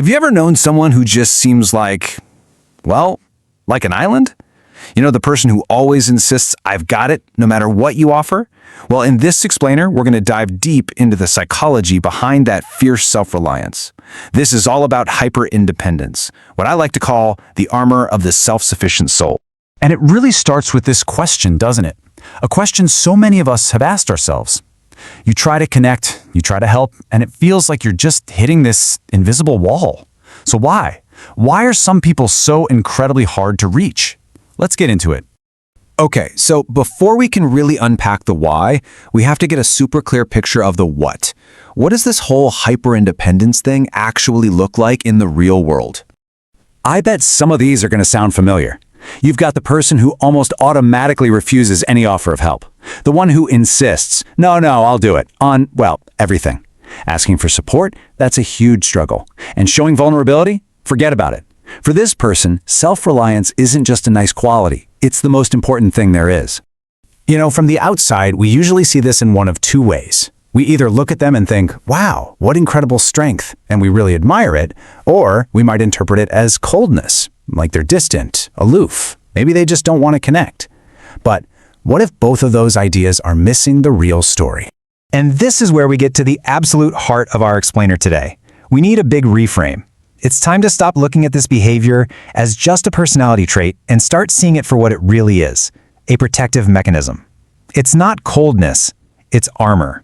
Have you ever known someone who just seems like an island? You know, the person who always insists, I've got it, no matter what you offer? Well, in this explainer, we're going to dive deep into the psychology behind that fierce self-reliance. This is all about hyper-independence, what I like to call the armor of the self-sufficient soul. And it really starts with this question, doesn't it? A question so many of us have asked ourselves. You try to connect, you try to help, and it feels like you're just hitting this invisible wall. So why? Why are some people so incredibly hard to reach? Let's get into it. Okay, so before we can really unpack the why, we have to get a super clear picture of the what. What does this whole hyper-independence thing actually look like in the real world? I bet some of these are going to sound familiar. You've got the person who almost automatically refuses any offer of help. The one who insists, no, I'll do it, on, everything. Asking for support, that's a huge struggle. And showing vulnerability? Forget about it. For this person, self-reliance isn't just a nice quality. It's the most important thing there is. You know, from the outside, we usually see this in one of two ways. We either look at them and think, wow, what incredible strength, and we really admire it, or we might interpret it as coldness, like they're distant, aloof. Maybe they just don't want to connect. But what if both of those ideas are missing the real story? And this is where we get to the absolute heart of our explainer today. We need a big reframe. It's time to stop looking at this behavior as just a personality trait and start seeing it for what it really is, a protective mechanism. It's not coldness, it's armor.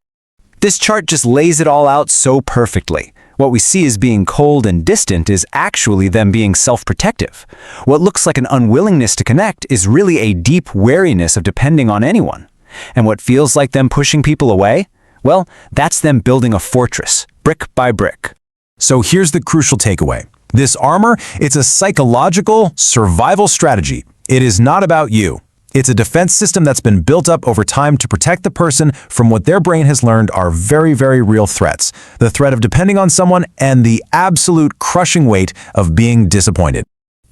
This chart just lays it all out so perfectly. What we see as being cold and distant is actually them being self-protective. What looks like an unwillingness to connect is really a deep wariness of depending on anyone. And what feels like them pushing people away? Well, that's them building a fortress, brick by brick. So here's the crucial takeaway. This armor, it's a psychological survival strategy. It is not about you. It's a defense system that's been built up over time to protect the person from what their brain has learned are very, very real threats. The threat of depending on someone and the absolute crushing weight of being disappointed.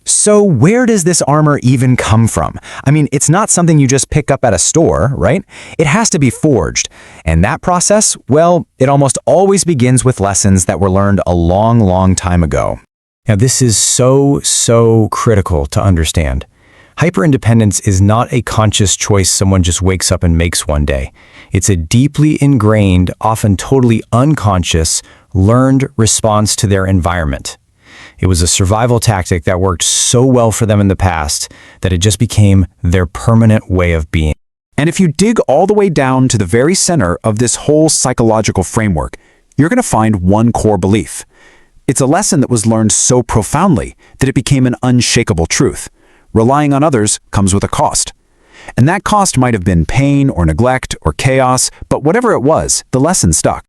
So where does this armor even come from? I mean, it's not something you just pick up at a store, right? It has to be forged. And that process, well, it almost always begins with lessons that were learned a long, long time ago. Now, this is so critical to understand. Hyperindependence is not a conscious choice someone just wakes up and makes one day. It's a deeply ingrained, often totally unconscious, learned response to their environment. It was a survival tactic that worked so well for them in the past that it just became their permanent way of being. And if you dig all the way down to the very center of this whole psychological framework, you're going to find one core belief. It's a lesson that was learned so profoundly that it became an unshakable truth. Relying on others comes with a cost. And that cost might have been pain or neglect or chaos, but whatever it was, the lesson stuck.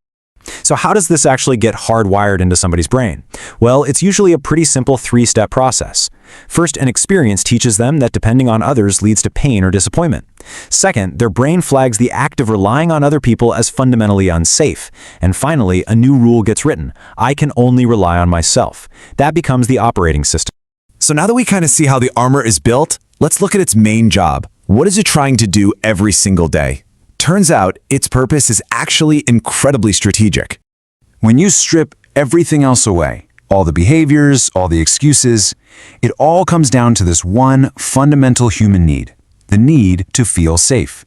So how does this actually get hardwired into somebody's brain? Well, it's usually a pretty simple three-step process. First, an experience teaches them that depending on others leads to pain or disappointment. Second, their brain flags the act of relying on other people as fundamentally unsafe. And finally, a new rule gets written. I can only rely on myself. That becomes the operating system. So now that we kind of see how the armor is built, let's look at its main job. What is it trying to do every single day? Turns out, its purpose is actually incredibly strategic. When you strip everything else away, all the behaviors, all the excuses, it all comes down to this one fundamental human need, the need to feel safe.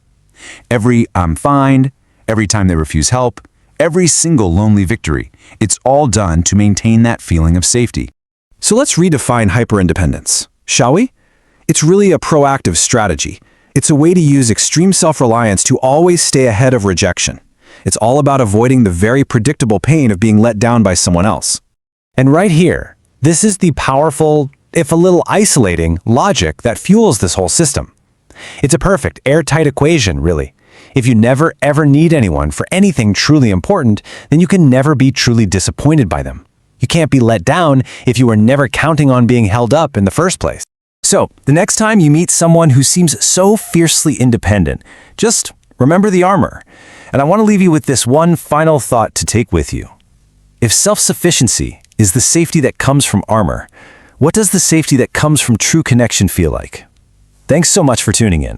Every I'm fine, every time they refuse help, every single lonely victory, it's all done to maintain that feeling of safety. So let's redefine hyperindependence, shall we? It's really a proactive strategy. It's a way to use extreme self-reliance to always stay ahead of rejection. It's all about avoiding the very predictable pain of being let down by someone else. And right here, this is the powerful, if a little isolating, logic that fuels this whole system. It's a perfect, airtight equation, really. If you never ever need anyone for anything truly important, then you can never be truly disappointed by them. You can't be let down if you were never counting on being held up in the first place. So, the next time you meet someone who seems so fiercely independent, just remember the armor. And I want to leave you with this one final thought to take with you. If self-sufficiency is the safety that comes from armor, what does the safety that comes from true connection feel like? Thanks so much for tuning in.